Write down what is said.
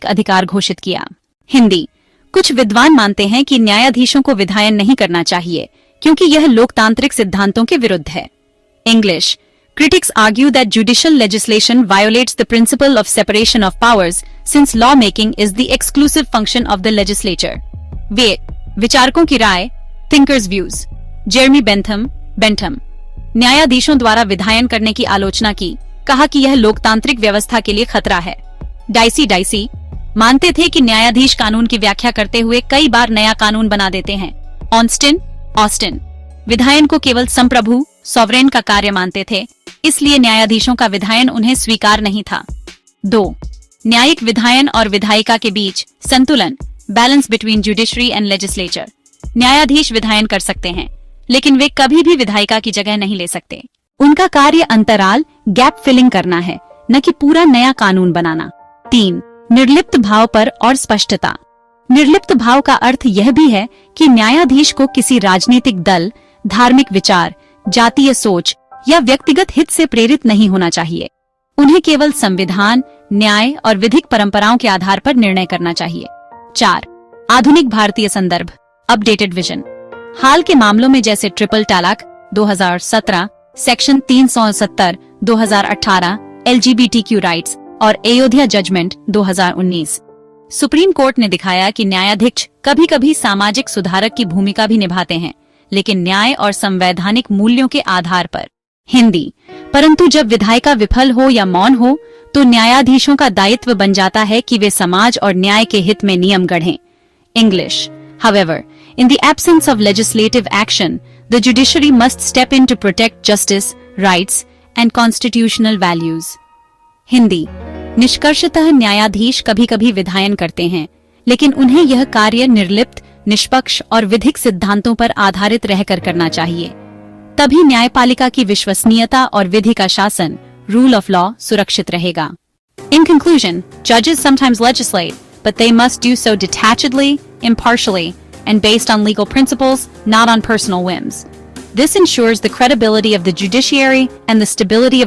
संवैधानिक अधिकार घोषित किया। हिंदी। कुछ विद्वान मानते हैं कि न्यायाधीशों को विधायन नहीं करना चाहिए क्योंकि यह लोकतांत्रिक सिद्धांतों के विरुद्ध है। English. Critics argue that judicial legislation violates the principle of separation of powers since lawmaking is the exclusive function of the legislature. विचारकों की राय, thinkers views, जेरमी बेंथम। न्यायाधीशों द्वारा विधायन करने की आलोचना की, कहा कि यह लोकतांत्रिक व्यवस्था के लिए खतरा है। डाइसी मानते थे कि न्यायाधीश कानून की व्याख्या करते हुए कई बार नया कानून बना देते हैं। ऑस्टिन विधायन को केवल संप्रभु सॉवरेन का कार्य मानते थे, इसलिए न्यायाधीशों का विधायन उन्हें स्वीकार नहीं था। 2. न्यायिक विधायन और विधायिका के बीच संतुलन, balance between judiciary and legislature. न्यायाधीश विधायन कर सकते हैं, लेकिन वे कभी भी विधायिका की जगह नहीं ले सकते। उनका कार्य अंतराल गैप फिलिंग करना है, न कि पूरा नया कानून बनाना। 3. निर्लिप्त भाव पर और स्पष्टता। निर्लिप्त भाव का अर्थ यह भी है कि न्यायाधीश को किसी राजनीतिक दल, धार्मिक विचार, जातीय सोच या व्यक्तिगत हित से प्रेरित नहीं होना चाहिए। उन्हें केवल संविधान, न्याय और विधिक परंपराओं के आधार पर निर्णय करना चाहिए। 4. आधुनिक भारतीय संदर्भ, अपडेटेड विजन। हाल के मामलों में जैसे ट्रिपल तलाक 2017, सेक्शन 370 2018, LGBTQ राइट्स और अयोध्या जजमेंट 2019, सुप्रीम कोर्ट ने दिखाया कि न्यायाधीश कभी-कभी सामाजिक सुधारक की भूमिका भी निभाते हैं, लेकिन न्याय और संवैधानिक मूल्यों के आधार पर। हिंदी। परंतु जब विधायिका विफल हो या मौन हो, तो न्यायाधीशों का दायित्व बन जाता है कि वे समाज और न्याय के हित में नियम गढ़ें। English. However, in the absence of legislative action, the judiciary must step in to protect justice, rights, and constitutional values. Hindi. निष्कर्षतः न्यायाधीश कभी-कभी विधायन करते हैं, लेकिन उन्हें यह कार्य निर्लिप्त, निष्पक्ष और विधिक सिद्धांतों पर आधारित रहकर करना चाहिए। तभी न्यायपालिका की विश्वसनीयता और विधि का शासन, रूल ऑफ लॉ, सुरक्षित रहेगा। In conclusion, judges sometimes legislate, but they must do so detachedly, impartially, and based on legal principles, not on personal whims. This ensures the credibility of the judiciary and the stability of